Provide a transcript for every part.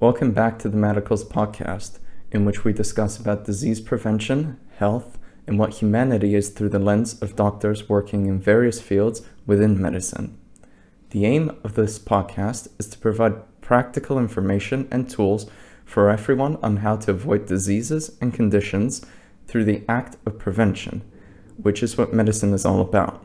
Welcome back to the Madicles podcast, in which we discuss about disease prevention, health, and what humanity is through the lens of doctors working in various fields within medicine. The aim of this podcast is to provide practical information and tools for everyone on how to avoid diseases and conditions through the act of prevention, which is what medicine is all about,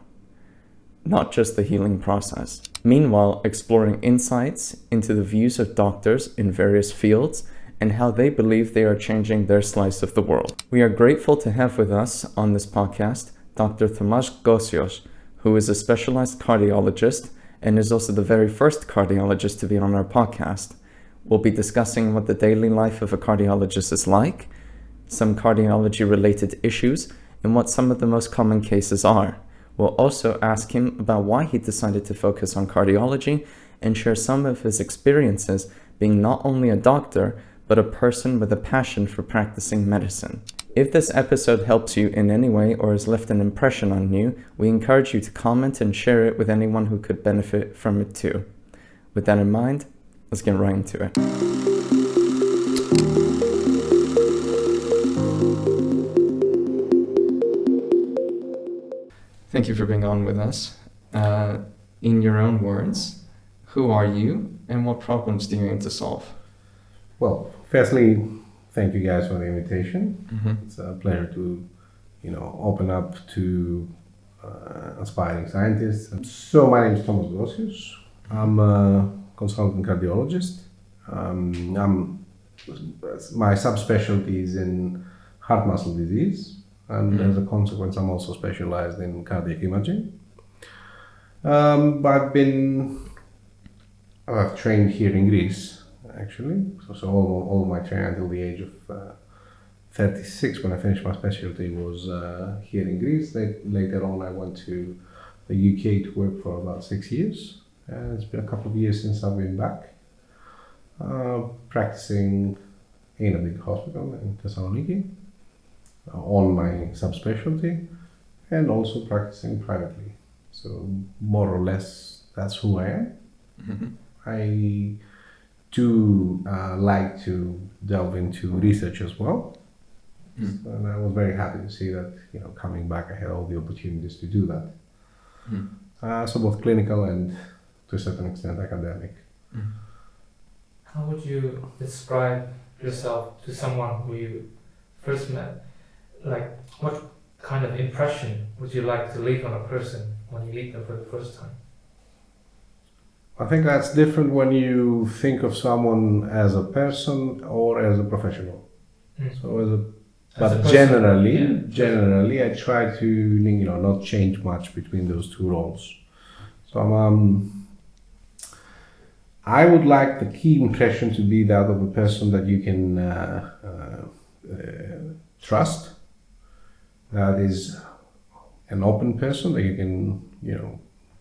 not just the healing process. Meanwhile, exploring insights into the views of doctors in various fields and how they believe they are changing their slice of the world. We are grateful to have with us on this podcast Dr. Gosios, who is a specialized cardiologist and is also the very first cardiologist to be on our podcast. We'll be discussing what the daily life of a cardiologist is like, some cardiology-related issues, and what some of the most common cases are. We'll also ask him about why he decided to focus on cardiology and share some of his experiences being not only a doctor, but a person with a passion for practicing medicine. If this episode helps you in any way or has left an impression on you, we encourage you to comment and share it with anyone who could benefit from it too. With that in mind, let's get right into it. Thank you for being on with us. In your own words, who are you and what problems do you aim to solve? Well, firstly, thank you guys for the invitation. Mm-hmm. It's a pleasure to, open up to aspiring scientists. So my name is Thomas Gosios. I'm a consultant cardiologist. My subspecialty is in heart muscle disease, and as a consequence, I'm also specialized in cardiac imaging. I've trained here in Greece, actually. So all my training until the age of 36, when I finished my specialty, was here in Greece. Later on, I went to the UK to work for about 6 years. It's been a couple of years since I've been back, practicing in a big hospital in Thessaloniki on my subspecialty, and also practicing privately. So more or less, that's who I am. Mm-hmm. I do like to delve into research as well. Mm-hmm. And I was very happy to see that, coming back, I had all the opportunities to do that. Mm-hmm. So both clinical and, to a certain extent, academic. Mm-hmm. How would you describe yourself to someone who you first met? Like, what kind of impression would you like to leave on a person when you meet them for the first time? I think that's different when you think of someone as a person or as a professional. Mm. So generally, I try to not change much between those two roles. So I would like the key impression to be that of a person that you can trust, that is an open person that you can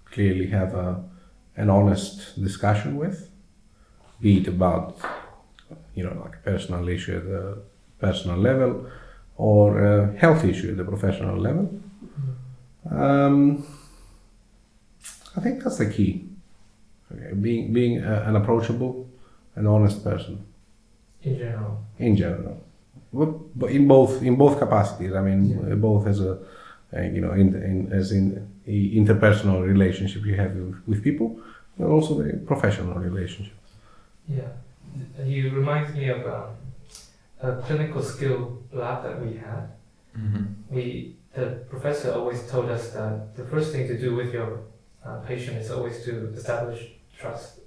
clearly have an honest discussion with, be it about like a personal issue at the personal level or a health issue at the professional level. I think that's the key. Okay, being an approachable and honest person. In general. In general, but in both capacities. I mean, both as a as in the interpersonal relationship you have with people, but also the professional relationship. Yeah, you remind me of a clinical skill lab that we had. Mm-hmm. The professor always told us that the first thing to do with your patient is always to establish trust,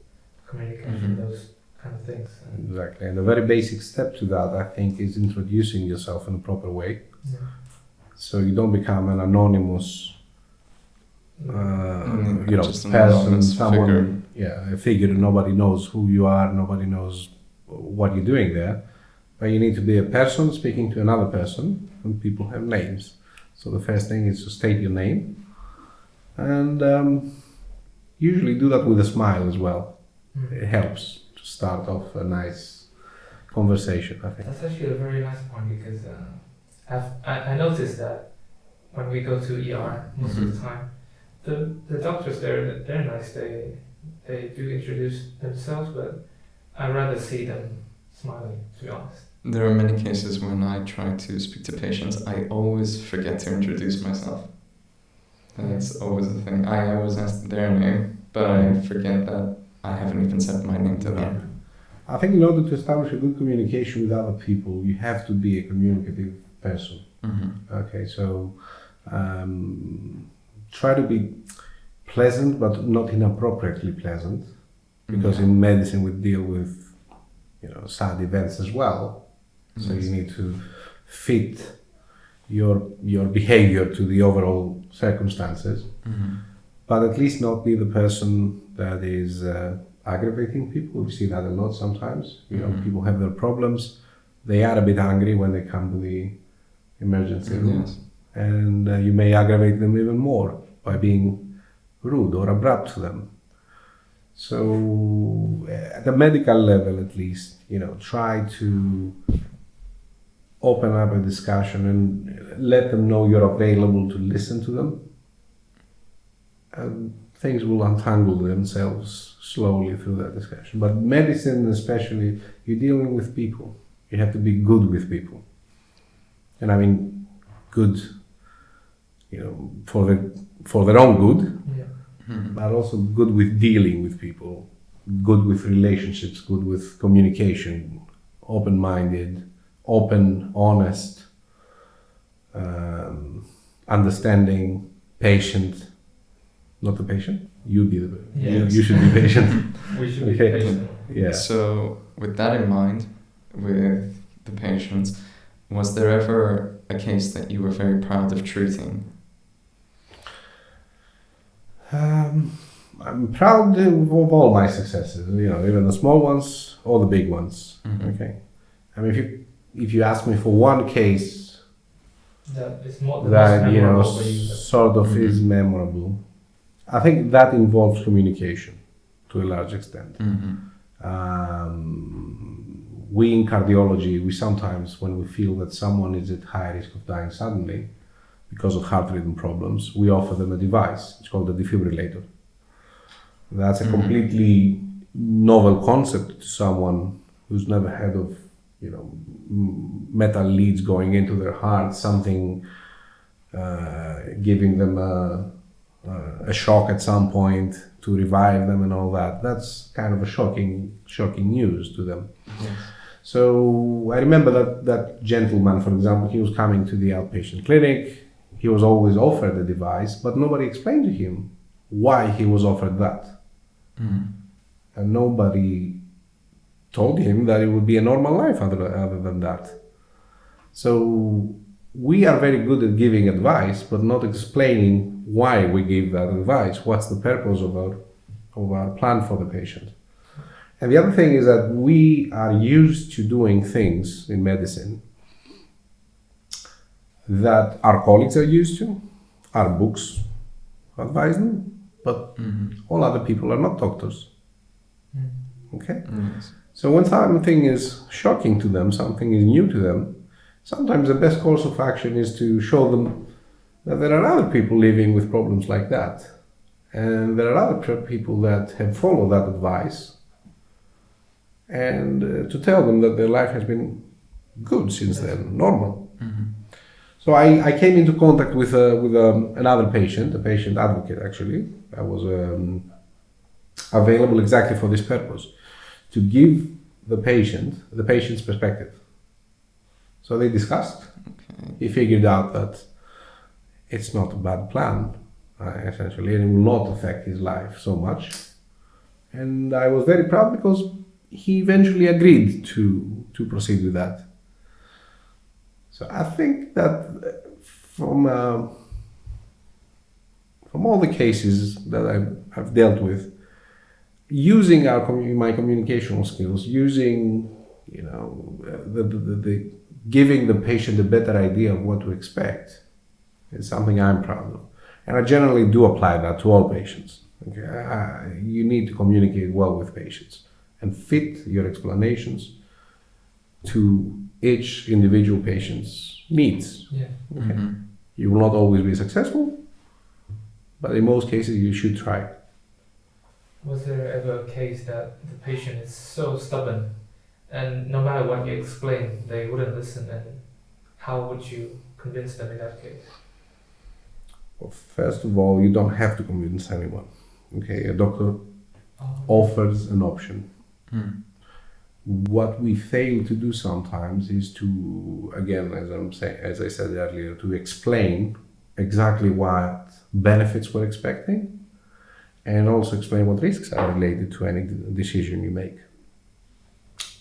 communication, those kind of things. Exactly, and the very basic step to that, I think, is introducing yourself in a proper way. Yeah. So you don't become an anonymous, person, someone, a figure. Nobody knows who you are. Nobody knows what you're doing there. But you need to be a person speaking to another person, and people have names. So the first thing is to state your name, and usually do that with a smile as well. It helps to start off a nice conversation, I think. That's actually a very nice point, because I noticed that when we go to ER most of the time, the doctors they're nice. They do introduce themselves, but I'd rather see them smiling, to be honest. There are many cases when I try to speak to patients, I always forget to introduce myself. That's always the thing. I always ask their name, but I forget that I haven't even said my name to them. I think in order to establish a good communication with other people, you have to be a communicative person. Mm-hmm. Okay, so try to be pleasant, but not inappropriately pleasant, because in medicine we deal with, sad events as well. So you need to fit your behavior to the overall circumstances, but at least not be the person that is aggravating people. We see that a lot sometimes. People have their problems. They are a bit angry when they come to the emergency room, and you may aggravate them even more by being rude or abrupt to them. So at the medical level, at least, try to open up a discussion and let them know you're available to listen to them. And things will untangle themselves slowly through that discussion. But medicine especially, you're dealing with people. You have to be good with people. And I mean good, for their own good, but also good with dealing with people, good with relationships, good with communication, open-minded, open, honest, understanding, patient. Not the patient. You be the you should be patient. We should be patient. Yeah. So with that in mind, with the patients, was there ever a case that you were very proud of treating? I'm proud of all my successes. Even the small ones or the big ones. Mm-hmm. Okay. I mean, if you ask me for one case That is more the that most memorable for you. sort of is memorable, I think that involves communication to a large extent. We in cardiology, we sometimes, when we feel that someone is at high risk of dying suddenly because of heart rhythm problems, we offer them a device. It's called a defibrillator. That's a completely novel concept to someone who's never heard of, metal leads going into their heart, something giving them a shock at some point to revive them and all that. That's kind of a shocking news to them. Yes. So I remember that gentleman, for example, he was coming to the outpatient clinic. He was always offered a device, but nobody explained to him why he was offered that. And nobody told him that it would be a normal life other than that. So we are very good at giving advice, but not explaining why we give that advice. What's the purpose of our plan for the patient? And the other thing is that we are used to doing things in medicine that our colleagues are used to, our books advise them, but all other people are not doctors. Okay? Yes. So when something is shocking to them, something is new to them, sometimes the best course of action is to show them that there are other people living with problems like that. And there are other people that have followed that advice, and to tell them that their life has been good since then, normal. So I came into contact with another patient, a patient advocate actually, that was available exactly for this purpose, to give the patient's perspective. So they discussed. Okay. He figured out that it's not a bad plan, essentially, and it will not affect his life so much. And I was very proud because he eventually agreed to proceed with that. So I think that from all the cases that I've dealt with, using my communicational skills, using the giving the patient a better idea of what to expect, is something I'm proud of, and I generally do apply that to all patients. Okay, you need to communicate well with patients and fit your explanations to each individual patient's needs. Yeah. Okay. You will not always be successful, but in most cases you should try. Was there ever a case that the patient is so stubborn and no matter what you explain, they wouldn't listen, and how would you convince them in that case? Well, first of all, you don't have to convince anyone. Okay, a doctor offers an option. What we fail to do sometimes is to, again, as I said earlier, to explain exactly what benefits we're expecting, and also explain what risks are related to any decision you make.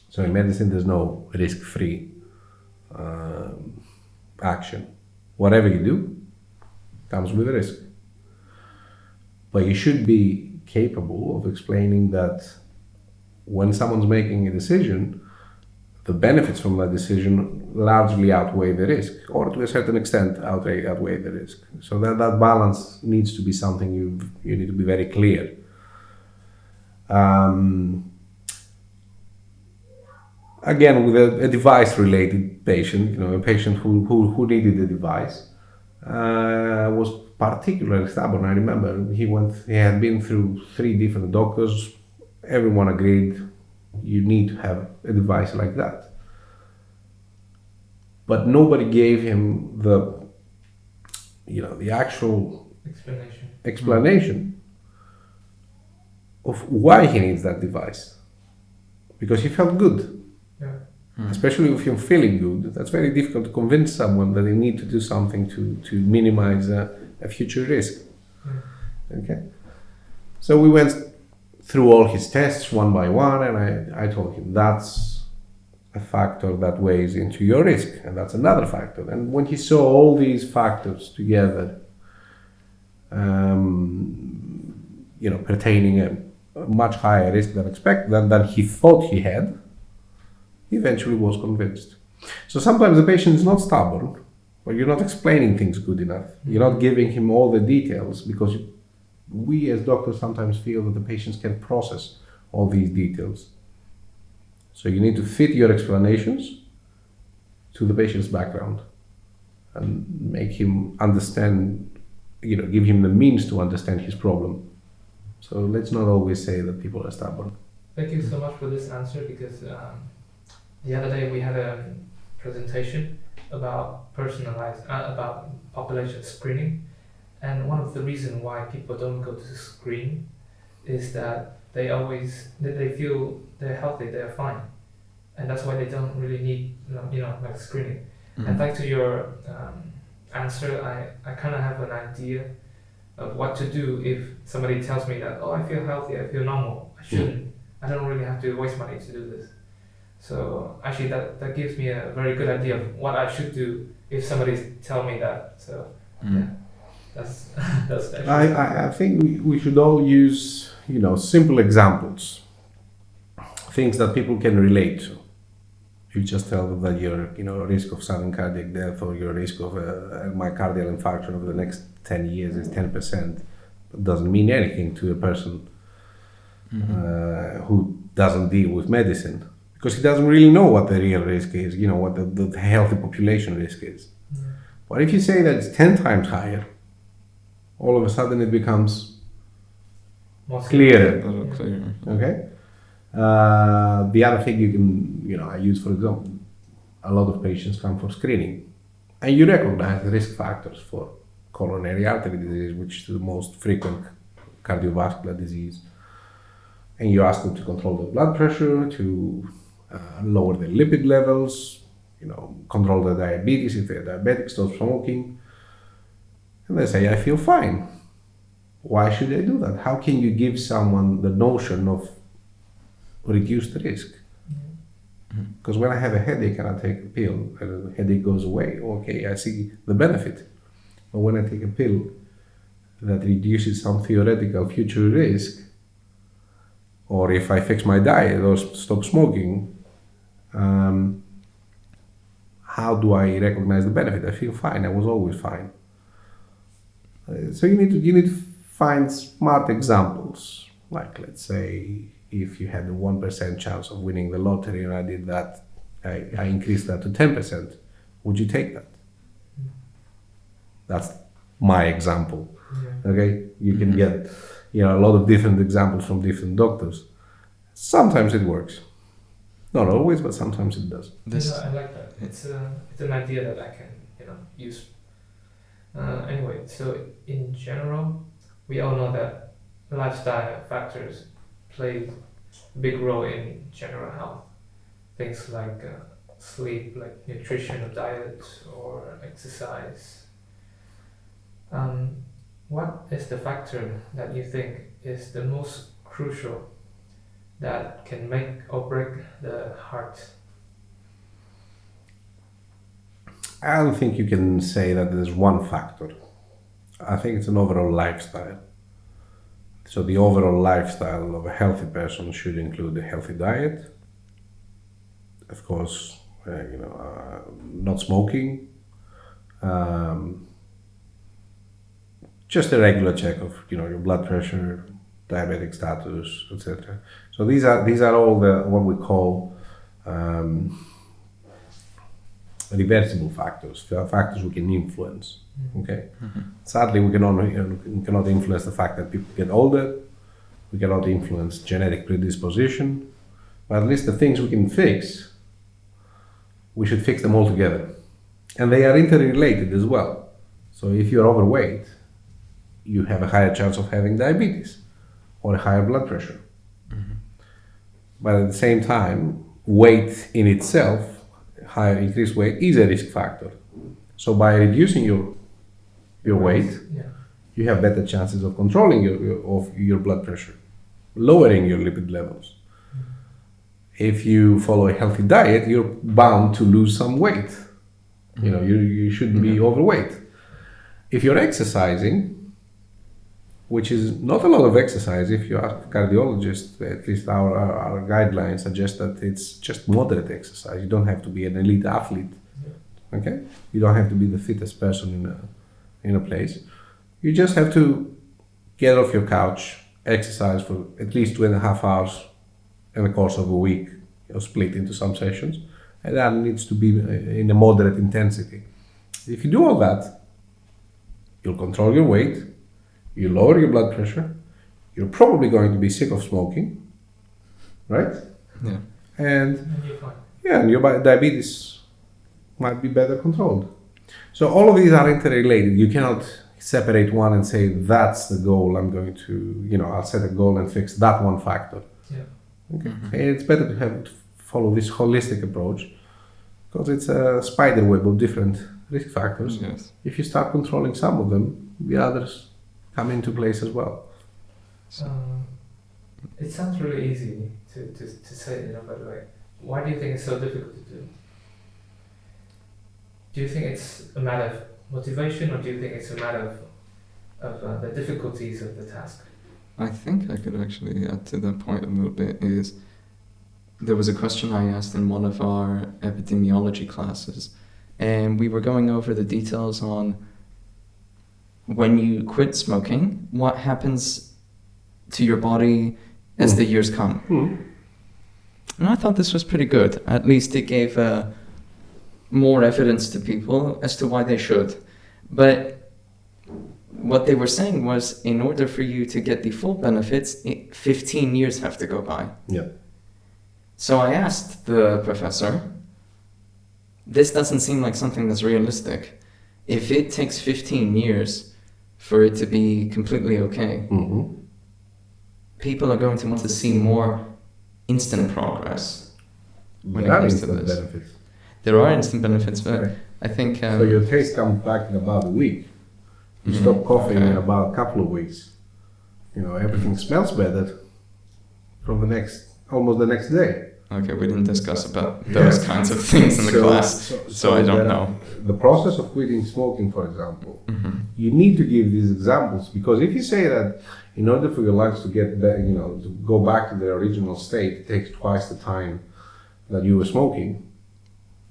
So in medicine, there's no risk-free action. Whatever you do comes with a risk. But you should be capable of explaining that when someone's making a decision, the benefits from that decision largely outweigh the risk, or to a certain extent outweigh the risk. So that balance needs to be something you need to be very clear. Again, with a device-related patient, a patient who needed a device, was particularly stubborn. I remember he had been through 3 different doctors. Everyone agreed you need to have a device like that. But nobody gave him the actual explanation of why he needs that device. Because he felt good. Yeah. Especially if you're feeling good, that's very difficult to convince someone that they need to do something to minimize a future risk. Okay. So we went through all his tests one by one, and I told him that's a factor that weighs into your risk, and that's another factor. And when he saw all these factors together, pertaining a much higher risk than he thought he had, he eventually was convinced. So sometimes the patient is not stubborn, but you're not explaining things good enough. You're not giving him all the details, because we as doctors sometimes feel that the patients can process all these details. So you need to fit your explanations to the patient's background and make him understand, give him the means to understand his problem. So let's not always say that people are stubborn. Thank you so much for this answer, because the other day we had a presentation about about population screening, and one of the reasons why people don't go to screen is that they feel they're healthy, they're fine, and that's why they don't really need screening. And thanks to your answer, I kind of have an idea of what to do if somebody tells me that, I feel healthy, I feel normal, I shouldn't, I don't really have to waste money to do this. So actually that gives me a very good idea of what I should do if somebody tell me that. So yeah, that's actually. I think we should all use simple examples, things that people can relate to. You just tell them that your risk of sudden cardiac death or your risk of a myocardial infarction over the next 10 years is 10%. It doesn't mean anything to a person who doesn't deal with medicine, because he doesn't really know what the real risk is, what the healthy population risk is. Yeah. But if you say that it's 10 times higher, all of a sudden it becomes clearer. Okay? The other thing you can, I use, for example, a lot of patients come for screening, and you recognize the risk factors for coronary artery disease, which is the most frequent cardiovascular disease. And you ask them to control their blood pressure, to lower their lipid levels, control their diabetes if they're diabetic, stop smoking. And they say, I feel fine. Why should they do that? How can you give someone the notion of reduced risk? Because when I have a headache and I take a pill and the headache goes away, okay, I see the benefit. But when I take a pill that reduces some theoretical future risk, or if I fix my diet or stop smoking, how do I recognize the benefit? I feel fine. I was always fine. So you need to find smart examples. Like, let's say, if you had a 1% chance of winning the lottery and I did that, I increased that to 10%, would you take that? That's my example. Yeah. Okay, you can get a lot of different examples from different doctors. Sometimes it works. Not always, but sometimes it does. I like that. It's an idea that I can use. Anyway, so in general, we all know that lifestyle factors play a big role in general health. Things like sleep, like nutrition or diet or exercise. What is the factor that you think is the most crucial that can make or break the heart? I don't think you can say that there's one factor. I think it's an overall lifestyle. So the overall lifestyle of a healthy person should include a healthy diet, of course, not smoking, just a regular check of your blood pressure, diabetic status, etc. So these are all what we call reversible factors we can influence. Okay. Mm-hmm. Sadly, we cannot influence the fact that people get older. We cannot influence genetic predisposition, but at least the things we can fix, we should fix them all together, and they are interrelated as well. So if you're overweight, you have a higher chance of having diabetes or a higher blood pressure. Mm-hmm. But at the same time, weight in itself, higher increased weight, is a risk factor. So by reducing your weight, you have better chances of controlling your blood pressure, lowering your lipid levels. Mm-hmm. If you follow a healthy diet, you're bound to lose some weight. You shouldn't be overweight. If you're exercising, which is not a lot of exercise, if you ask a cardiologist, at least our guidelines suggest that it's just moderate exercise. You don't have to be an elite athlete, okay? You don't have to be the fittest person in a place. You just have to get off your couch, exercise for at least 2.5 hours in the course of a week, split into some sessions, and that needs to be in a moderate intensity. If you do all that, you'll control your weight, you lower your blood pressure, you're probably going to be sick of smoking, right? Yeah. And you're fine. and your diabetes might be better controlled. So all of these are interrelated. You cannot separate one and say, that's the goal, I'm going to, I'll set a goal and fix that one factor. Yeah. Okay. Mm-hmm. And it's better to follow this holistic approach, because it's a spider web of different risk factors. Yes. If you start controlling some of them, the others come into place as well. It sounds really easy to say, but why do you think it's so difficult to do? Do you think it's a matter of motivation, or do you think it's a matter of the difficulties of the task? I think I could actually add to that point a little bit. There was a question I asked in one of our epidemiology classes, and we were going over the details on when you quit smoking, what happens to your body as the years come. And I thought this was pretty good. At least it gave more evidence to people as to why they should. But what they were saying was, in order for you to get the full benefits, 15 years have to go by. Yeah. So I asked the professor, this doesn't seem like something that's realistic. If it takes 15 years for it to be completely okay, people are going to want to see more instant progress when it comes to this. Benefits. There are instant benefits, but Right. I think... So your taste comes back in about a week. You stop coughing in about a couple of weeks. Everything smells better from almost the next day. Okay, we didn't discuss about those kinds of things in the class, so I don't know. The process of quitting smoking, for example, you need to give these examples, because if you say that in order for your lungs to get back, to go back to their original state, it takes twice the time that you were smoking.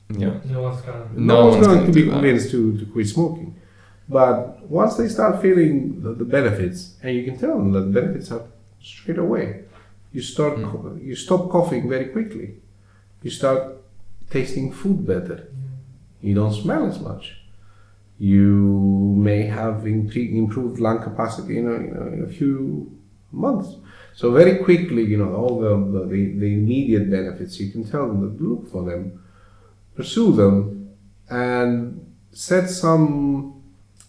Yeah. No one's gonna. No one's going to be do that. convinced to quit smoking. But once they start feeling the benefits, and you can tell them that the benefits are straight away, you stop coughing very quickly. You start tasting food better. You don't smell as much. You may have improved lung capacity in a few months. So very quickly, all the immediate benefits, you can tell them to look for them, pursue them, and set some,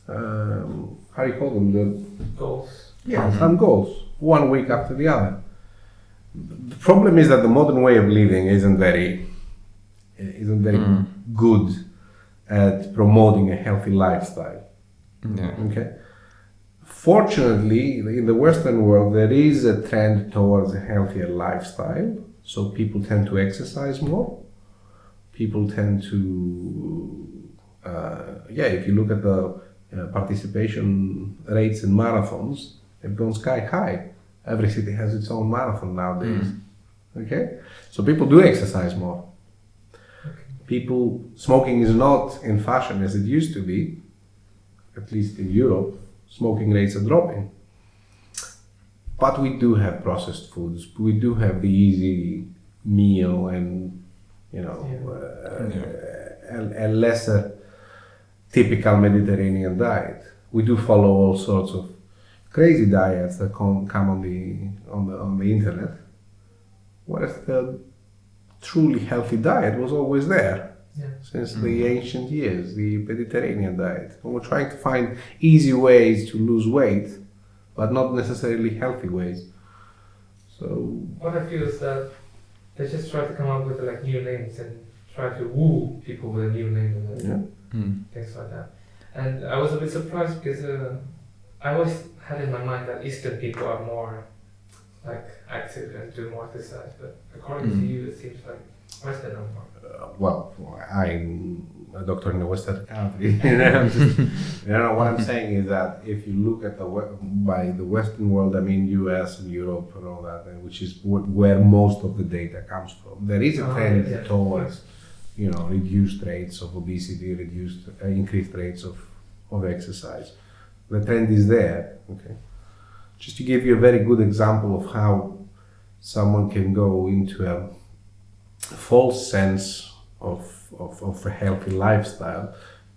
how do you call them? Goals. Yeah, some goals, 1 week after the other. The problem is that the modern way of living isn't very good at promoting a healthy lifestyle. Yeah. Okay. Fortunately, in the Western world, there is a trend towards a healthier lifestyle. So people tend to exercise more. People tend to, if you look at the participation rates in marathons, they've gone sky high. Every city has its own marathon nowadays. Okay, so people do exercise more. Smoking is not in fashion as it used to be, at least in Europe. Smoking rates are dropping. But we do have processed foods. We do have the easy meal and, a lesser typical Mediterranean diet. We do follow all sorts of crazy diets that come on the internet. Whereas the truly healthy diet was always there. Since the ancient years, the Mediterranean diet. And we're trying to find easy ways to lose weight, but not necessarily healthy ways. So what I feel is that they just try to come up with like new names and try to woo people with a new name and things like that. And I was a bit surprised because I always had in my mind that Eastern people are more like active and do more exercise, but according to you, it seems like Western are more. I'm a doctor in the Western country. What I'm saying is that if you look at by the Western world, I mean US and Europe and all that, which is where most of the data comes from. There is a trend towards, reduced rates of obesity, increased rates of exercise. The trend is there. Okay, just to give you a very good example of how someone can go into a false sense of a healthy lifestyle.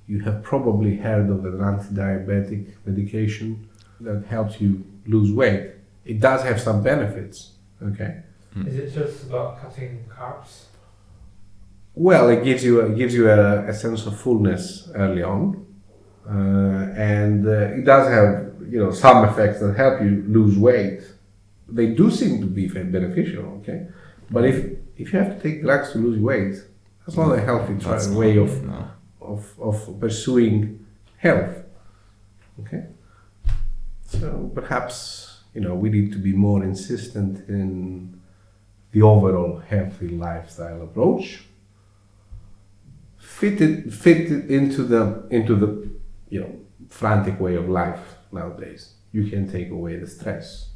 You have probably heard of an anti-diabetic medication that helps you lose weight. It does have some benefits, okay? Is it just about cutting carbs? Well, it gives you a sense of fullness early on, and it does have some effects that help you lose weight. They do seem to be beneficial, okay? But if you have to take drugs to lose weight, that's not a healthy way of pursuing health. Okay? So perhaps, we need to be more insistent in the overall healthy lifestyle approach. Fit it into the frantic way of life nowadays. You can take away the stress.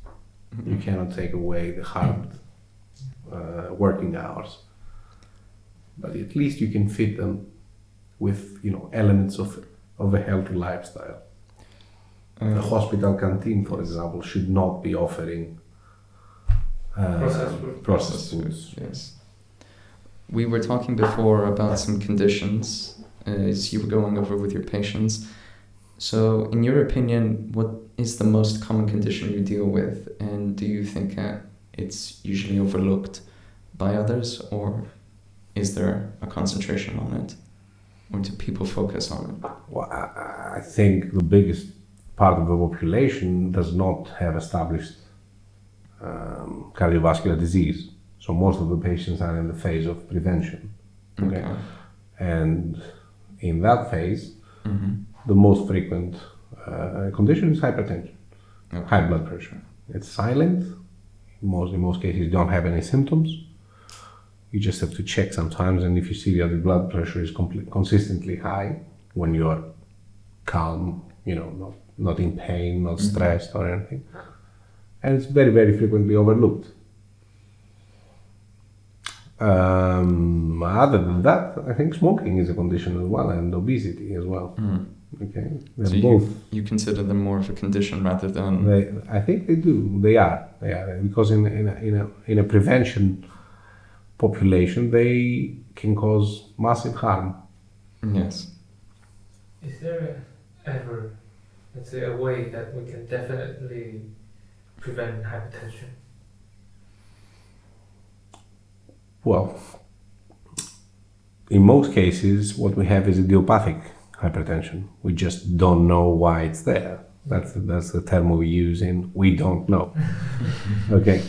You cannot take away the hard working hours, but at least you can fit them with elements of a healthy lifestyle. The hospital canteen, for example, should not be offering processed foods. Yes. We were talking before about some conditions as you were going over with your patients. So, in your opinion, what is the most common condition you deal with, and do you think it's usually overlooked by others, or is there a concentration on it, or do people focus on it? Well, I think the biggest part of the population does not have established cardiovascular disease. So most of the patients are in the phase of prevention. Okay. And in that phase, the most frequent condition is hypertension, high blood pressure. It's silent. In most cases, you don't have any symptoms. You just have to check sometimes, and if you see that the blood pressure is consistently high when you're calm, not in pain, not stressed or anything, and it's very, very frequently overlooked. Other than that, I think smoking is a condition as well, and obesity as well. Okay, so both. You consider them more of a condition rather than. I think they do. They are because in a prevention population, they can cause massive harm. Yes. Is there ever, let's say, a way that we can definitely prevent hypertension? Well, in most cases, what we have is idiopathic hypertension. We just don't know why it's there. That's the term we use in we don't know. Okay.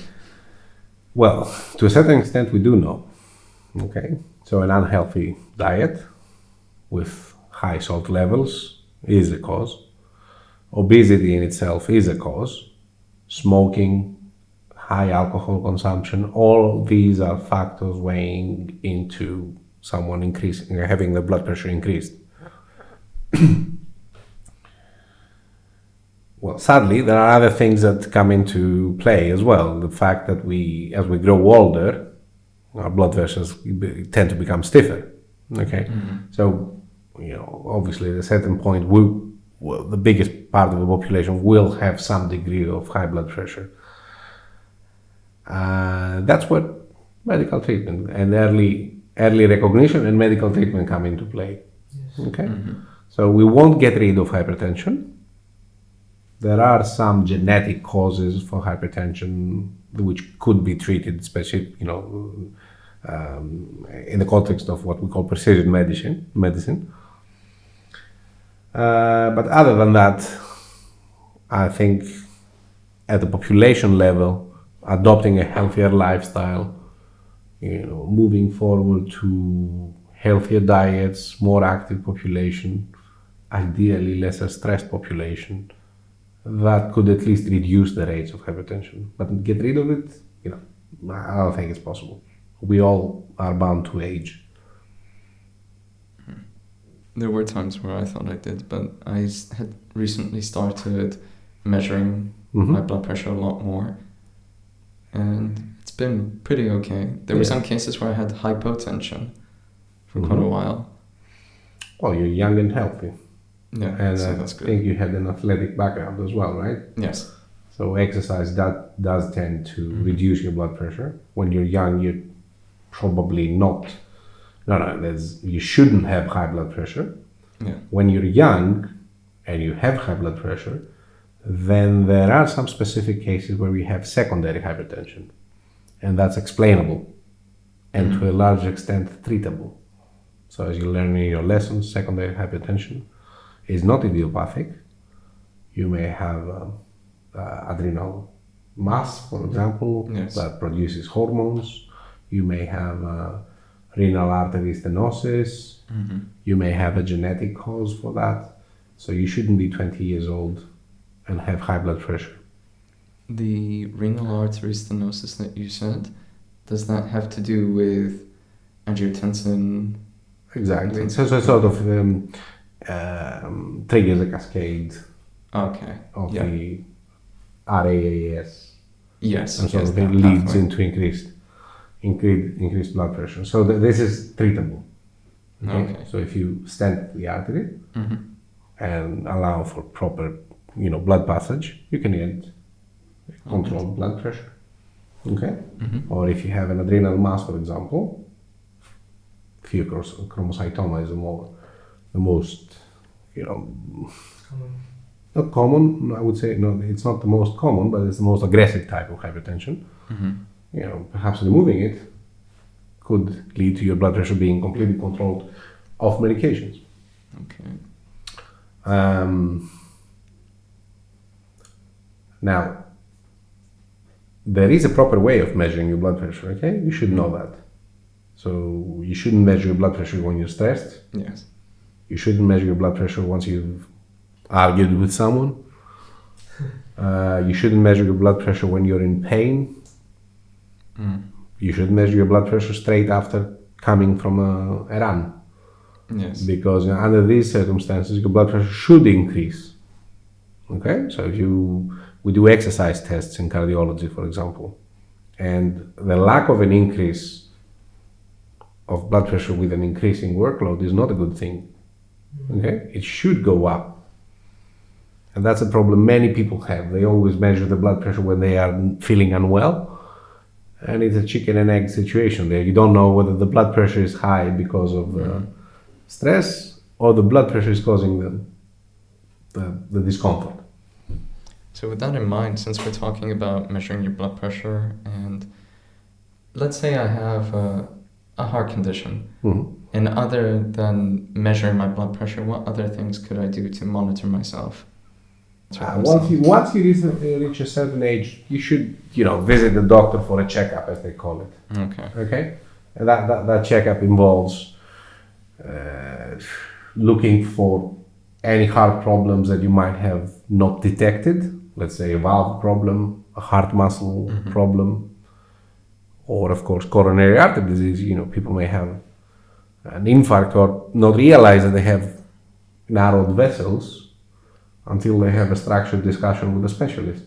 Well, to a certain extent, we do know. Okay. So an unhealthy diet with high salt levels is a cause. Obesity in itself is a cause. Smoking, high alcohol consumption, all these are factors weighing into someone having the blood pressure increased. Well, sadly, there are other things that come into play as well. The fact that as we grow older, our blood vessels tend to become stiffer. Okay, so obviously, at a certain point, the biggest part of the population will have some degree of high blood pressure. That's what medical treatment and early recognition and medical treatment come into play. Yes. Okay, so we won't get rid of hypertension. There are some genetic causes for hypertension which could be treated, especially in the context of what we call precision medicine. But other than that, I think at the population level, adopting a healthier lifestyle, moving forward to healthier diets, more active population, ideally lesser stressed population, that could at least reduce the rates of hypertension. But get rid of it, I don't think it's possible. We all are bound to age. There were times where I thought I did, but I had recently started measuring my blood pressure a lot more, and it's been pretty okay. There were some cases where I had hypotension for quite a while. Well, you're young and healthy. Yeah, and so I that's good. think you had an athletic background as well, right? Yes. So exercise that does tend to reduce your blood pressure. When you're young, you're probably not. You shouldn't have high blood pressure. Yeah. When you're young and you have high blood pressure, then there are some specific cases where we have secondary hypertension, and that's explainable and to a large extent treatable. So as you learn in your lessons, secondary hypertension is not idiopathic. You may have adrenal mass, for example, that produces hormones. You may have renal artery stenosis. You may have a genetic cause for that. So you shouldn't be 20 years old and have high blood pressure. The renal artery stenosis that you said, does that have to do with angiotensin? Exactly. It's sort of triggers a cascade of the RAAS. Yes. And so it leads into increased blood pressure. So this is treatable. Okay? So if you stent the artery and allow for proper, blood passage, you can get controlled blood pressure. Okay? Or if you have an adrenal mass, for example, pheochromocytoma is the most, not common. I would say no, it's not the most common, but it's the most aggressive type of hypertension. Perhaps removing it could lead to your blood pressure being completely controlled off medications. Okay. Now, there is a proper way of measuring your blood pressure. Okay, you should know that. So you shouldn't measure your blood pressure when you're stressed. Yes. You shouldn't measure your blood pressure once you've argued with someone. You shouldn't measure your blood pressure when you're in pain. You should measure your blood pressure straight after coming from a run. Yes. Because under these circumstances, your blood pressure should increase. Okay? So we do exercise tests in cardiology, for example, and the lack of an increase of blood pressure with an increasing workload is not a good thing. Okay? It should go up. And that's a problem many people have. They always measure the blood pressure when they are feeling unwell. And it's a chicken and egg situation there. You don't know whether the blood pressure is high because of stress or the blood pressure is causing the discomfort. So with that in mind, since we're talking about measuring your blood pressure, and let's say I have a heart condition, and other than measuring my blood pressure, what other things could I do to monitor myself? Once you reach a certain age, you should, visit the doctor for a checkup, as they call it. Okay. And that checkup involves looking for any heart problems that you might have not detected. Let's say a valve problem, a heart muscle problem, or of course coronary artery disease. People may have an infarct or not realize that they have narrowed vessels until they have a structured discussion with a specialist.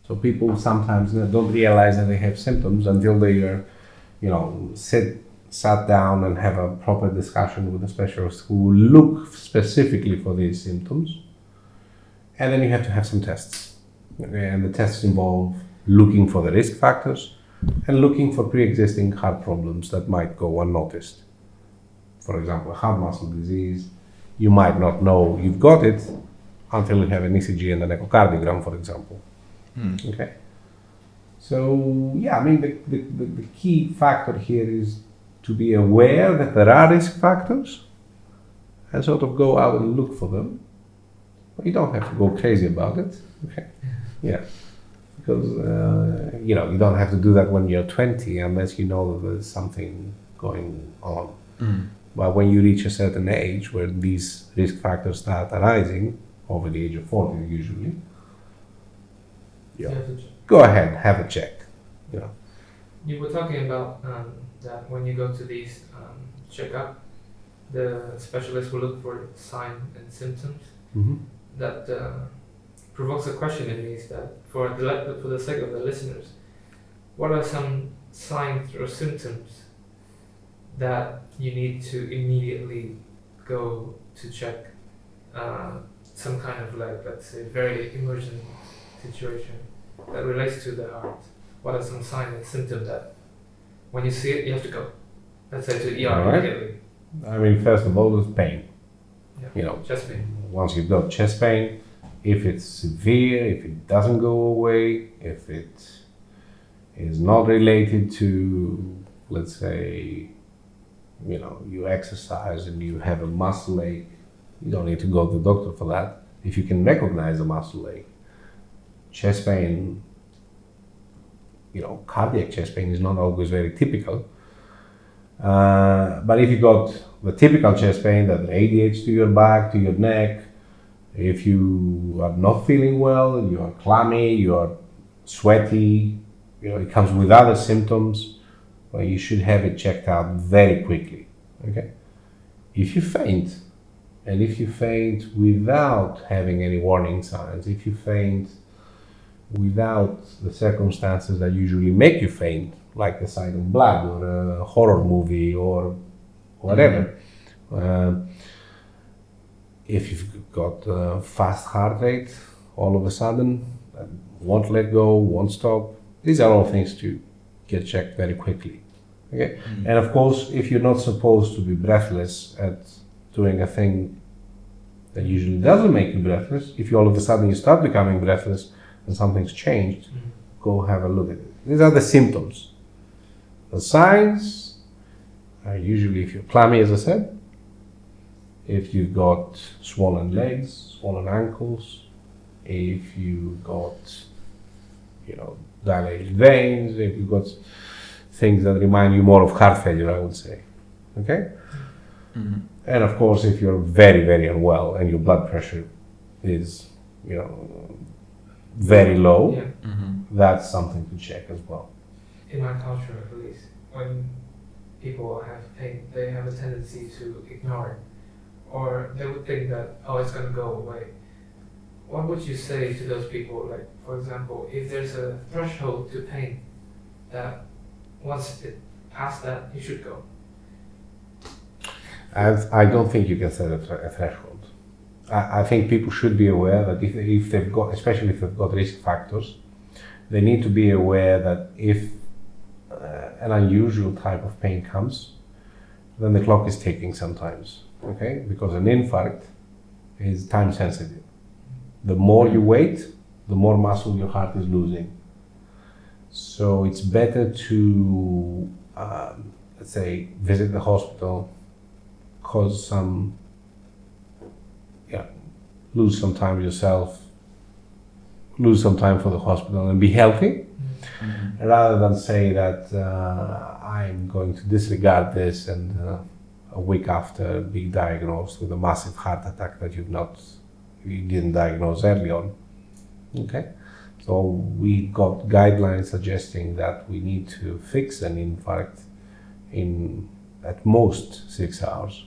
So people sometimes don't realize that they have symptoms until they are, sat down and have a proper discussion with a specialist who will look specifically for these symptoms. And then you have to have some tests. And the tests involve looking for the risk factors and looking for pre-existing heart problems that might go unnoticed. For example, heart muscle disease, you might not know you've got it until you have an ECG and an echocardiogram, for example. Okay. So, the key factor here is to be aware that there are risk factors and sort of go out and look for them. But you don't have to go crazy about it. Okay. Yeah. Because, you don't have to do that when you're 20 unless you know that there's something going on. But when you reach a certain age where these risk factors start arising, over the age of 40 usually, go ahead, have a check. You were talking about that when you go to these checkup, the specialist will look for signs and symptoms. That provokes a question in me, is that for the sake of the listeners, what are some signs or symptoms that you need to immediately go to check some kind of, let's say, very emergent situation that relates to the heart? What are some signs and symptoms that when you see it, you have to go? Let's say to ER immediately. First of all, there's pain. Chest pain. Once you've got chest pain, if it's severe, if it doesn't go away, if it is not related to, let's say, you exercise and you have a muscle ache, you don't need to go to the doctor for that. If you can recognize a muscle ache, chest pain, cardiac chest pain is not always very typical. But if you got the typical chest pain that radiates to your back, to your neck, if you are not feeling well, you are clammy, you are sweaty, it comes with other symptoms, well, you should have it checked out very quickly. Okay. If you faint, and if you faint without having any warning signs, if you faint without the circumstances that usually make you faint, like the sight of blood or a horror movie or whatever, if you've got a fast heart rate all of a sudden, won't let go, won't stop, these are all things to get checked very quickly. Okay. And of course, if you're not supposed to be breathless at doing a thing that usually doesn't make you breathless, if you all of a sudden you start becoming breathless and something's changed, go have a look at it. These are the symptoms. The signs are usually if you're clammy, as I said, if you've got swollen legs, swollen ankles, if you've got, dilated veins, if you've got things that remind you more of heart failure, I would say. Okay? And of course, if you're very, very unwell and your blood pressure is, very low, that's something to check as well. In my culture, at least, when people have pain, they have a tendency to ignore it, or they would think that, it's going to go away. What would you say to those people? Like, for example, if there's a threshold to pain, that once it past that, you should go. I don't think you can set a threshold. I think people should be aware that if they've got, especially if they've got risk factors, they need to be aware that if an unusual type of pain comes, then the clock is ticking sometimes, okay? Because an infarct is time sensitive. The more you wait, the more muscle your heart is losing. So it's better to, let's say, visit the hospital, cause some, lose some time yourself, lose some time for the hospital and be healthy, rather than say that I'm going to disregard this and a week after being diagnosed with a massive heart attack that you didn't diagnose early on. Okay, so we got guidelines suggesting that we need to fix an infarct in at most 6 hours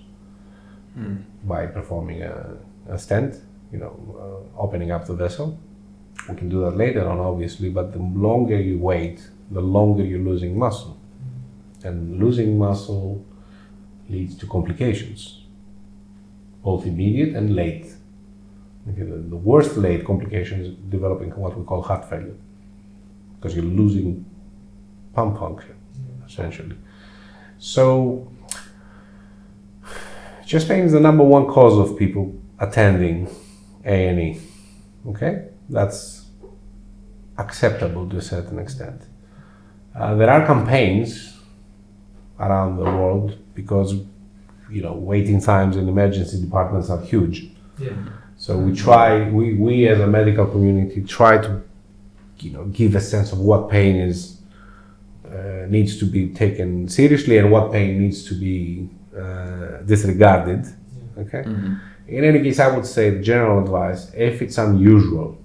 by performing a stent, opening up the vessel. We can do that later on, obviously, but the longer you wait, the longer you're losing muscle. And losing muscle leads to complications, both immediate and late. Okay, the worst late complication is developing what we call heart failure, because you're losing pump function, essentially. So, chest pain is the number one cause of people attending A&E. Okay, that's acceptable to a certain extent. There are campaigns around the world because waiting times in emergency departments are huge. Yeah. So we as a medical community try to give a sense of what pain needs to be taken seriously and what pain needs to be disregarded. Okay. In any case, I would say the general advice: if it's unusual,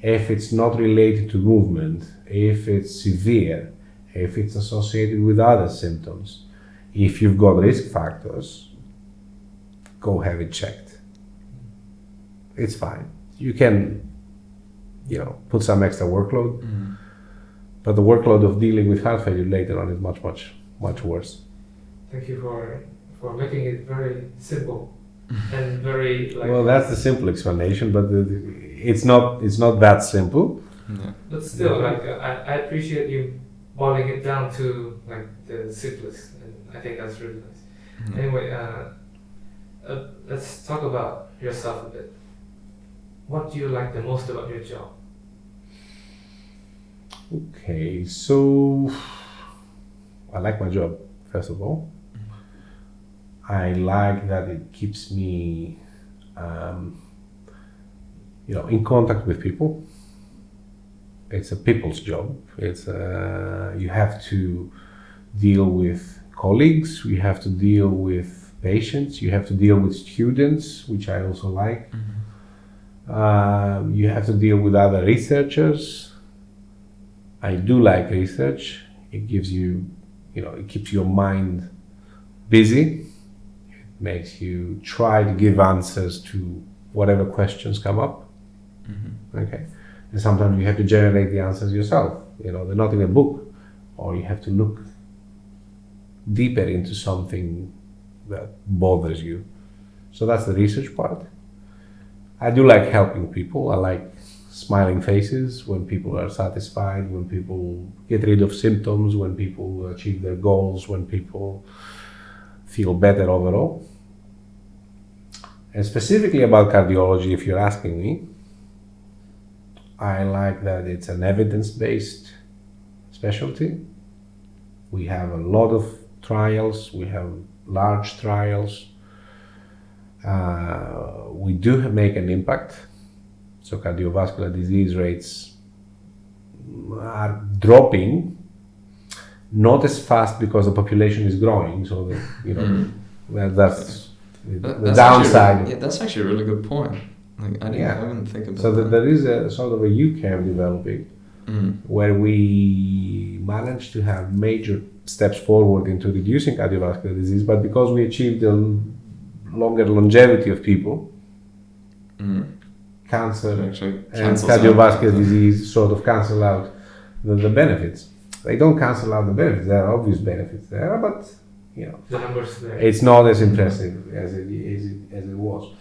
if it's not related to movement, if it's severe, if it's associated with other symptoms, if you've got risk factors, go have it checked. It's fine. You can, put some extra workload, but the workload of dealing with heart failure later on is much, much, much worse. Thank you for making it very simple and very Well, that's the simple explanation, but it's not that simple. Yeah. But still, I appreciate you boiling it down to the simplest, and I think that's really nice. Anyway, let's talk about yourself a bit. What do you like the most about your job? Okay, so I like my job, first of all. I like that it keeps me, in contact with people. It's a people's job. It's you have to deal with colleagues, you have to deal with patients, you have to deal with students, which I also like. You have to deal with other researchers. I do like research. It gives you, it keeps your mind busy. It makes you try to give answers to whatever questions come up. Okay. And sometimes you have to generate the answers yourself. They're not in a book, or you have to look deeper into something that bothers you. So that's the research part. I do like helping people. I like smiling faces when people are satisfied, when people get rid of symptoms, when people achieve their goals, when people feel better overall. And specifically about cardiology, if you're asking me, I like that it's an evidence-based specialty. We have a lot of trials, we have large trials. We do make an impact. So cardiovascular disease rates are dropping, not as fast because the population is growing. So that's the downside. That's actually a really good point. I didn't think about so that. There is a sort of a U-curve developing where we managed to have major steps forward into reducing cardiovascular disease, but because we achieved a longer longevity of people, cancer and cardiovascular disease sort of cancel out the benefits. They don't cancel out the benefits. There are obvious benefits there, but the numbers there. It's not as impressive as it was.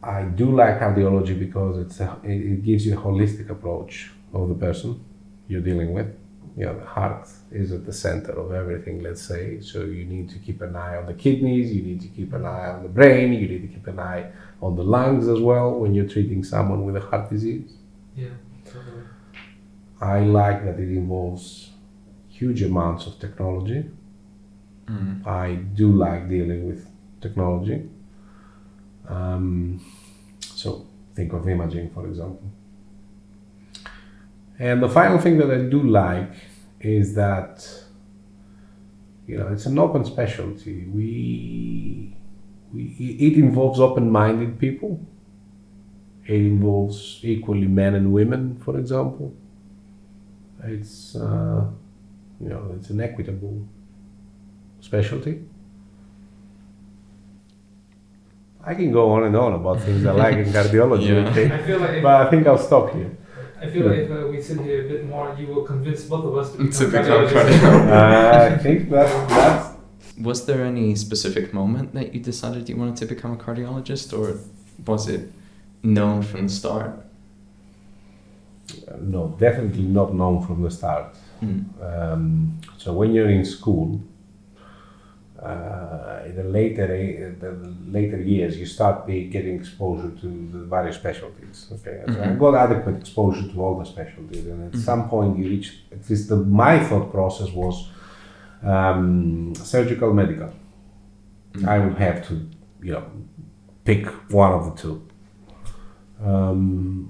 I do like cardiology because it gives you a holistic approach of the person you're dealing with. the heart is at the center of everything, let's say. So you need to keep an eye on the kidneys, you need to keep an eye on the brain, you need to keep an eye on the lungs as well when you're treating someone with a heart disease. Yeah, totally. I like that it involves huge amounts of technology. I do like dealing with technology. So think of imaging, for example. And the final thing that I do like is that, it's an open specialty. It involves open-minded people. It involves equally men and women, for example. It's, it's an equitable specialty. I can go on and on about things I like in cardiology, I feel like but I think I'll stop here. I feel like if we sit here a bit more, you will convince both of us to become cardiologists. I think that's... Was there any specific moment that you decided you wanted to become a cardiologist, or was it known from the start? No, definitely not known from the start. So when you're in school, in the later years, you start getting exposure to the various specialties. Okay, so I got adequate exposure to all the specialties, and at some point you reach. At least my thought process was surgical medical. I would have to, pick one of the two.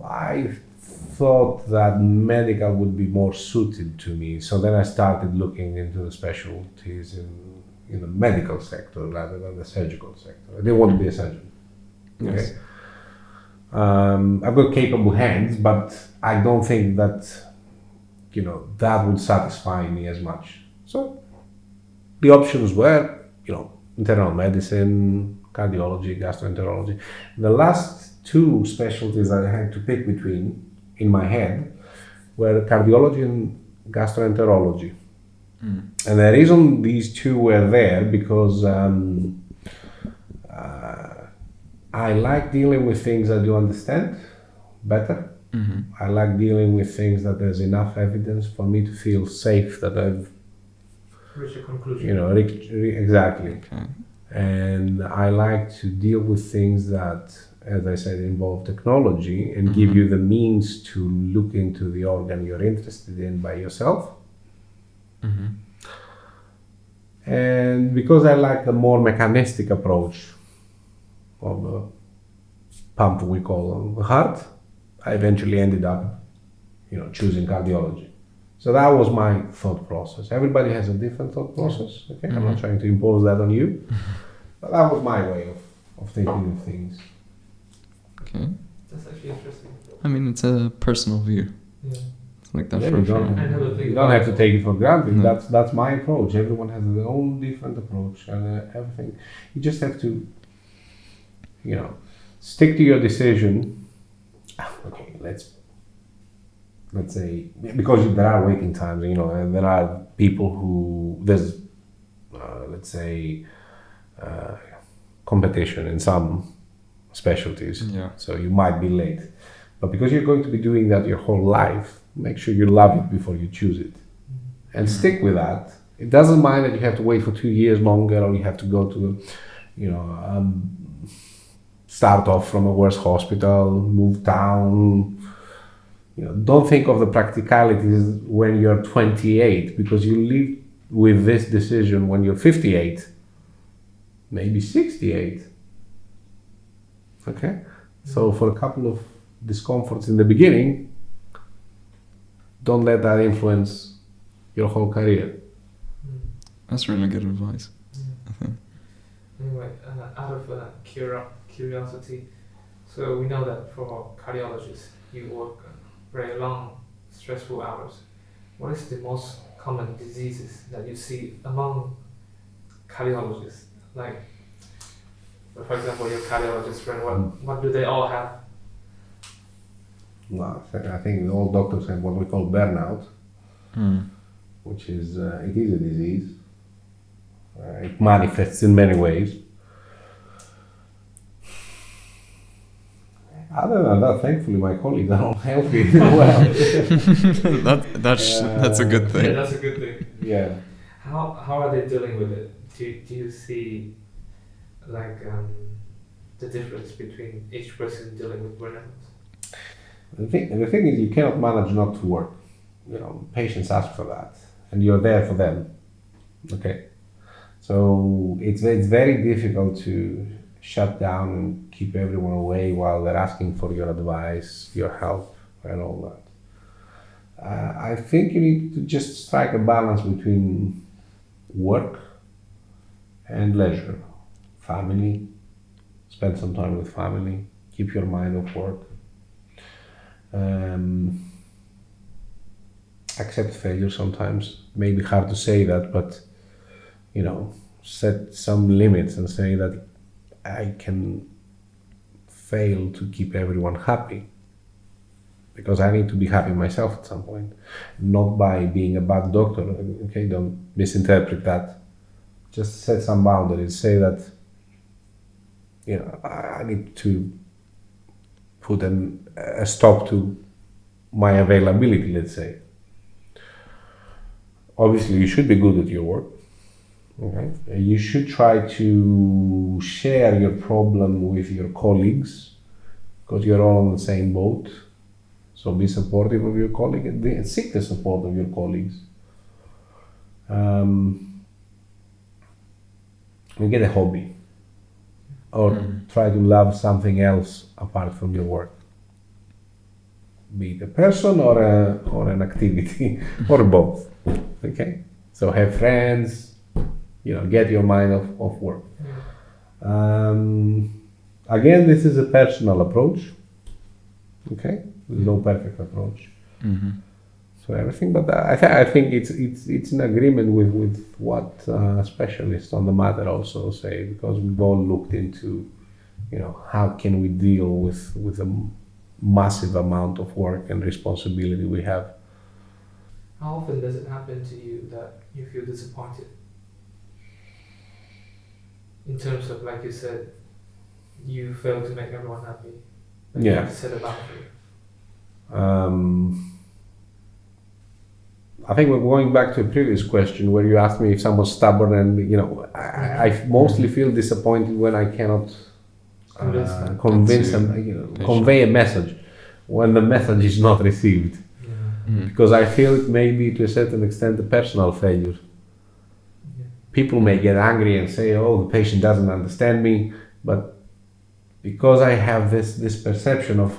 I thought that medical would be more suited to me, so then I started looking into the specialties in the medical sector rather than the surgical sector. I didn't want to be a surgeon. Okay. Yes. I've got capable hands, but I don't think that that would satisfy me as much. So the options were internal medicine, cardiology, gastroenterology. The last two specialties that I had to pick between in my head were cardiology and gastroenterology. And the reason these two were there because I like dealing with things I do understand better. I like dealing with things that there's enough evidence for me to feel safe that I've reached a conclusion. Exactly. Okay. And I like to deal with things that, as I said, involve technology and give you the means to look into the organ you're interested in by yourself. And because I like the more mechanistic approach of the pump we call the heart, I eventually ended up, choosing cardiology. So that was my thought process. Everybody has a different thought process. Okay, I'm not trying to impose that on you, but that was my way of thinking of things. Okay. That's actually interesting. I mean, it's a personal view. Yeah. It's like that Yeah, for you a don't, friend. you don't have to take it for granted. No. That's my approach. Everyone has their own different approach and everything. You just have to, stick to your decision. Okay, let's say, because there are waiting times, and there are people who there's, let's say, competition in some specialties. Yeah. So you might be late. But because you're going to be doing that your whole life, make sure you love it before you choose it. And stick with that. It doesn't mind that you have to wait for 2 years longer, or you have to go to, start off from a worse hospital, move town. Don't think of the practicalities when you're 28, because you live with this decision when you're 58, maybe 68. Okay? So for a couple of discomforts in the beginning, don't let that influence your whole career. That's really good advice, I think. Anyway, out of curiosity, so we know that for cardiologists, you work very long, stressful hours. What is the most common diseases that you see among cardiologists? Like, for example, your cardiologist friend, what do they all have? Well, I think all doctors have what we call burnout, which is, it is a disease. It manifests in many ways. Other than that, thankfully, my colleagues are all healthy. Well, that's a good thing. Yeah, that's a good thing. yeah. How are they dealing with it? Do you see like the difference between each person dealing with burnout? The thing is, you cannot manage not to work. You know, patients ask for that, and you're there for them. Okay, so it's very difficult to shut down and keep everyone away while they're asking for your advice, your help, and all that. I think you need to just strike a balance between work and leisure, family. Spend some time with family. Keep your mind off work. Accept failure sometimes. Maybe hard to say that, but you know, set some limits and say that I can fail to keep everyone happy because I need to be happy myself at some point, not by being a bad doctor. Okay, don't misinterpret that. Just set some boundaries. Say that, you know, I need to put a stop to my availability, let's say. Obviously, you should be good at your work. Okay. You should try to share your problem with your colleagues because you're all on the same boat. So be supportive of your colleague and seek the support of your colleagues. And get a hobby or try to love something else apart from your work. Be it a person or an activity or both. Okay. So have friends. You know, get your mind off work. Again, this is a personal approach. Okay, there's no perfect approach. So everything, but I think it's in agreement with what specialists on the matter also say, because we've all looked into, you know, how can we deal with a massive amount of work and responsibility we have. How often does it happen to you that you feel disappointed? In terms of, like you said, you fail to make everyone happy. Like you have to set a boundary. I think we're going back to a previous question where you asked me if someone's stubborn, and you know, I mostly feel disappointed when I cannot convince them, you know, convey a message when the message is not received. Because I feel it may be to a certain extent a personal failure. People may get angry and say, "Oh, the patient doesn't understand me," but because I have this perception of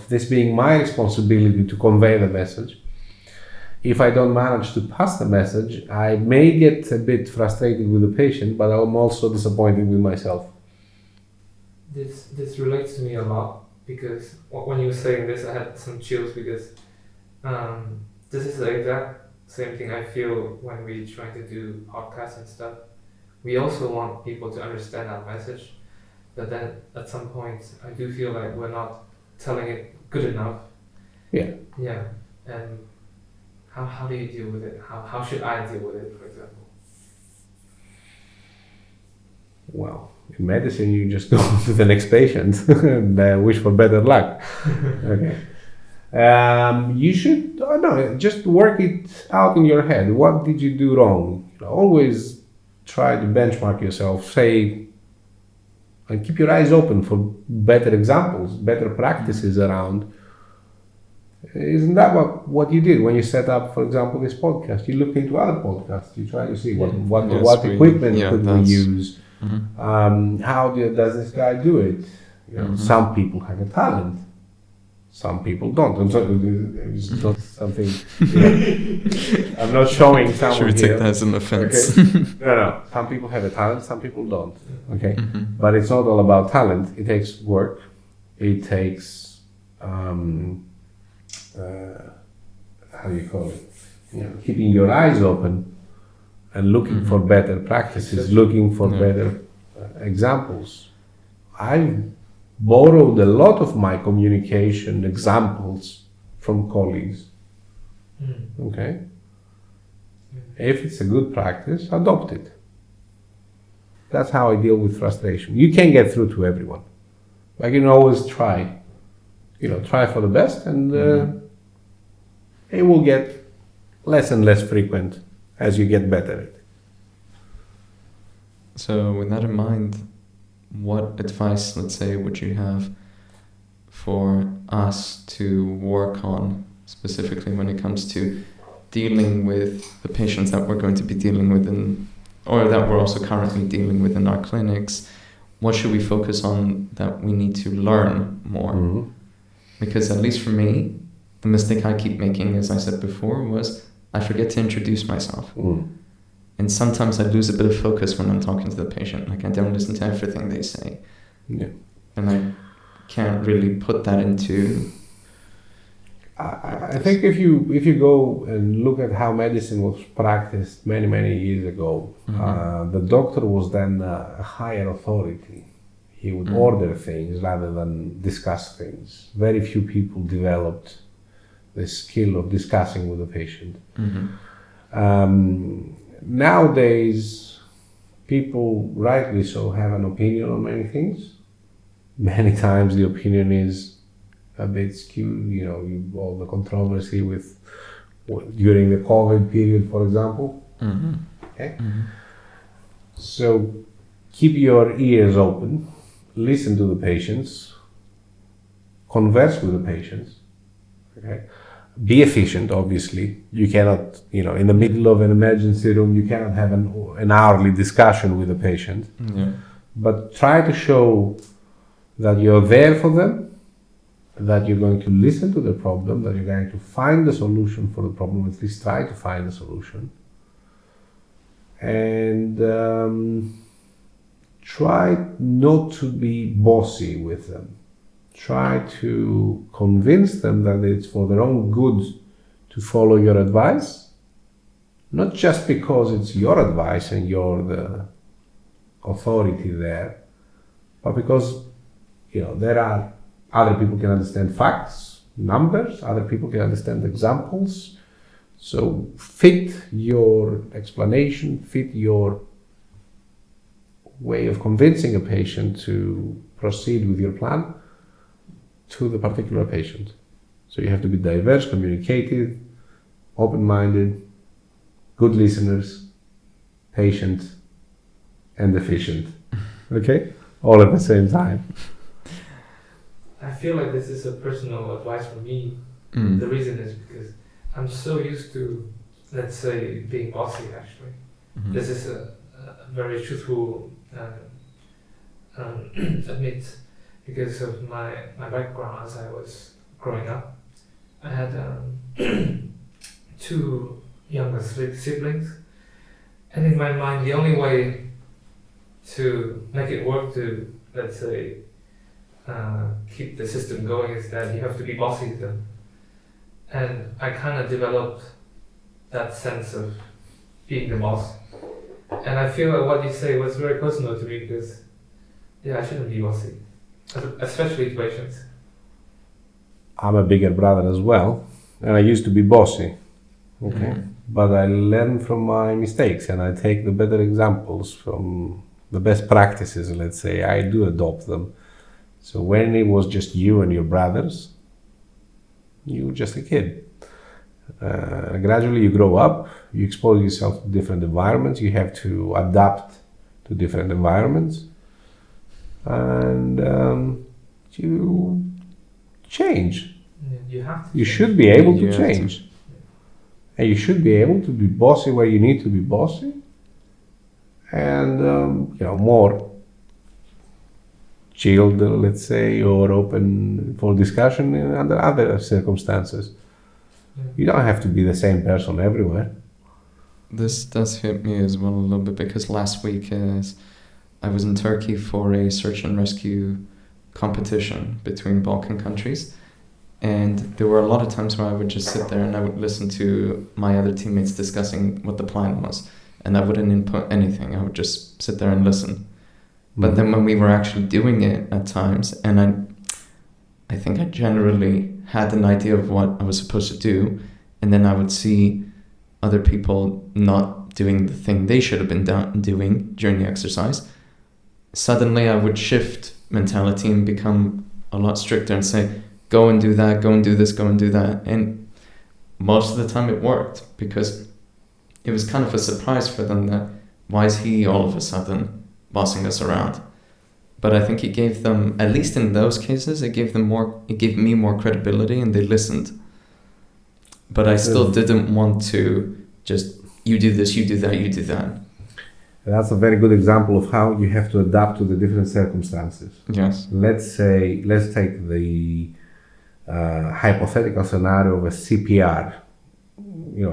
this being my responsibility to convey the message, if I don't manage to pass the message, I may get a bit frustrated with the patient, but I'm also disappointed with myself. This relates to me a lot because when you were saying this, I had some chills because this is the exact same thing I feel when we try to do podcasts and stuff. We also want people to understand our message, but then at some point I do feel like we're not telling it good enough. Yeah. And how do you deal with it? How should I deal with it, for example? Well, in medicine you just go to the next patient and wish for better luck. Okay. You should just work it out in your head. What did you do wrong? Always try to benchmark yourself. Say, and keep your eyes open for better examples, better practices around. Isn't that what you did when you set up, for example, this podcast? You looked into other podcasts. You try to see what equipment could we use. How does this guy do it? You know, some people have a talent. Some people don't. And so it's not something. I'm not showing someone. Should we take that as an offense? Okay? No. Some people have a talent. Some people don't. Okay, but it's not all about talent. It takes work. It takes how do you call it? You know, keeping your eyes open and looking for better practices, looking for better examples. I've borrowed a lot of my communication examples from colleagues. Okay? If it's a good practice, adopt it. That's how I deal with frustration. You can't get through to everyone. But you can always try. Try for the best, and it will get less and less frequent as you get better at it. So with that in mind, what advice, let's say, would you have for us to work on, specifically when it comes to dealing with the patients that we're going to be dealing with or that we're also currently dealing with in our clinics? What should we focus on that we need to learn more? Mm-hmm. Because at least for me, the mistake I keep making, as I said before, was I forget to introduce myself. And sometimes I lose a bit of focus when I'm talking to the patient. Like, I don't listen to everything they say. Yeah. And I can't really put that into... I think if you go and look at how medicine was practiced many years ago, the doctor was then a higher authority. He would order things rather than discuss things. Very few people developed the skill of discussing with the patient. Nowadays, people, rightly so, have an opinion on many things. Many times the opinion is a bit skewed, all the controversy with during the COVID period, for example. Okay? So keep your ears open, listen to the patients, converse with the patients. Okay? Be efficient, obviously. You cannot, in the middle of an emergency room, you cannot have an hourly discussion with the patient. But try to show that you're there for them, that you're going to listen to the problem, that you're going to find the solution for the problem, at least try to find the solution. And try not to be bossy with them. Try to convince them that it's for their own good to follow your advice, not just because it's your advice and you're the authority there, but because there are other people can understand facts, numbers, other people can understand examples. So fit your explanation, fit your way of convincing a patient to proceed with your plan to the particular patient. So you have to be diverse, communicative, open-minded, good listeners, patient, and efficient. Okay? All at the same time. I feel like this is a personal advice for me. The reason is because I'm so used to, let's say, being bossy, actually. This is a very truthful admit, because of my background as I was growing up. I had 2 younger siblings, and in my mind the only way to make it work to, let's say, keep the system going is that you have to be bossy to them. And I kind of developed that sense of being the boss. And I feel like what you say was very personal to me, because I shouldn't be bossy, especially to patients. I'm a bigger brother as well, and I used to be bossy. Okay. But I learn from my mistakes, and I take the better examples from the best practices, let's say. I do adopt them. So when it was just you and your brothers, you were just a kid. Gradually you grow up, you expose yourself to different environments, you have to adapt to different environments, and you change. You have to. You should be able to change. And you should be able to be bossy where you need to be bossy, and more chilled, let's say, or open for discussion under other circumstances. You don't have to be the same person everywhere. This does hit me as well a little bit, because last week I was in Turkey for a search and rescue competition between Balkan countries, and there were a lot of times where I would just sit there and I would listen to my other teammates discussing what the plan was, and I wouldn't input anything. I would just sit there and listen. But then when we were actually doing it at times, and I think I generally had an idea of what I was supposed to do, and then I would see other people not doing the thing they should have been doing during the exercise, suddenly I would shift mentality and become a lot stricter and say, go and do that, go and do this, go and do that. And most of the time it worked, because it was kind of a surprise for them that, why is he all of a sudden bossing us around? But I think it gave them, at least in those cases, it gave me more credibility, and they listened. But I still didn't want to just, you do this, you do that, you do that. That's a very good example of how you have to adapt to the different circumstances. Yes. Let's take the hypothetical scenario of a CPR,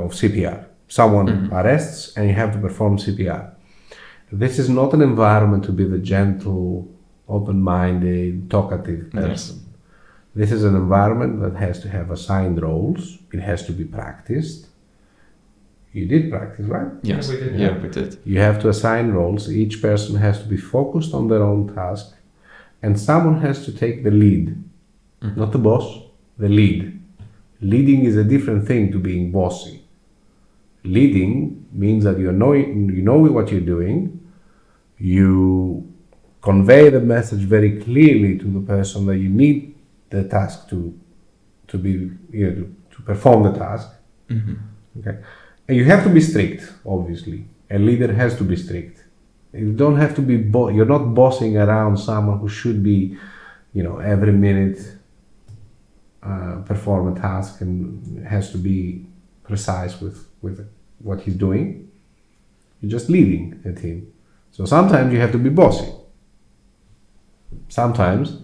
of CPR. Someone arrests and you have to perform CPR. This is not an environment to be the gentle, open-minded, talkative person. Yes. This is an environment that has to have assigned roles. It has to be practiced. You did practice, right? Yes, we did. You have to assign roles. Each person has to be focused on their own task, and someone has to take the lead. Not the boss, the lead. Leading is a different thing to being bossy. Leading means that you know what you're doing. You convey the message very clearly to the person that you need the task to perform the task. Okay. And you have to be strict, obviously. A leader has to be strict. You don't have to be, you're not bossing around someone who should be, every minute perform a task and has to be precise with what he's doing. You're just leading a team. So sometimes you have to be bossy. Sometimes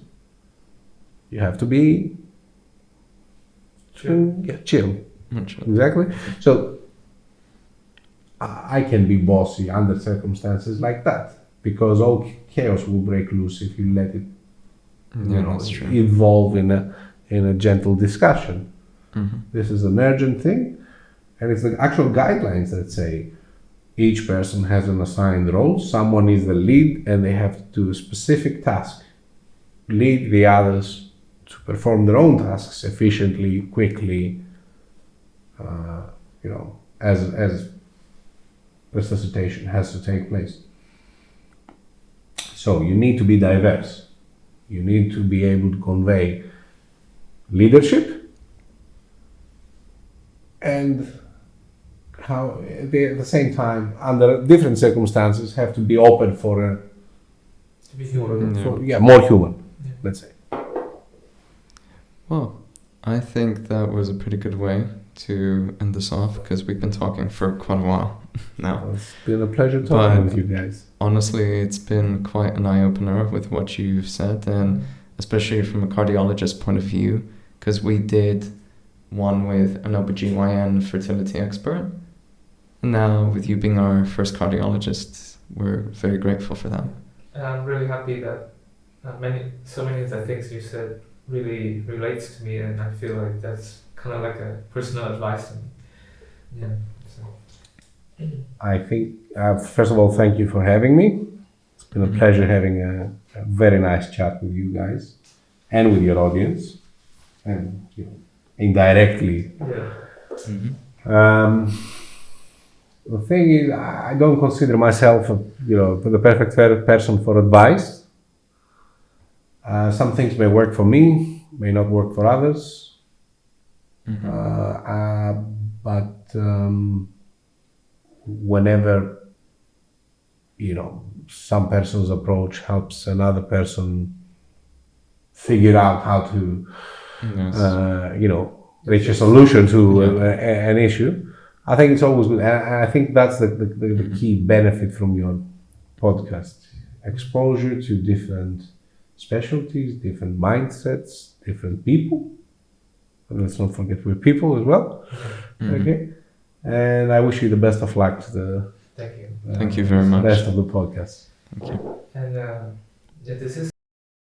you have to be chill. Exactly. So I can be bossy under circumstances like that, because all chaos will break loose if you let it evolve in a gentle discussion. This is an urgent thing, and it's the actual guidelines that say each person has an assigned role. Someone is the lead and they have to do a specific task. Lead the others to perform their own tasks efficiently, quickly, as resuscitation has to take place. So you need to be diverse. You need to be able to convey leadership, and how they, at the same time, under different circumstances, have to be open for more human, let's say. Well, I think that was a pretty good way to end this off, because we've been talking for quite a while now. It's been a pleasure talking with you guys. Honestly, it's been quite an eye-opener with what you've said, and especially from a cardiologist point of view, because we did one with an OBGYN fertility expert. And now, with you being our first cardiologist, we're very grateful for that. And I'm really happy that so many of the things you said really relates to me, and I feel like that's kind of like a personal advice to me. I think, first of all, thank you for having me. It's been a pleasure having a very nice chat with you guys and with your audience, and indirectly. The thing is, I don't consider myself the perfect person for advice. Some things may work for me, may not work for others. But whenever some person's approach helps another person figure out how to reach a solution to an issue, I think it's always good. I think that's the key benefit from your podcast: exposure to different specialties, different mindsets, different people. And let's not forget we're people as well. Okay. And I wish you the best of luck to the Thank you. Thank you very much. Rest of the podcast. Thank you. And this is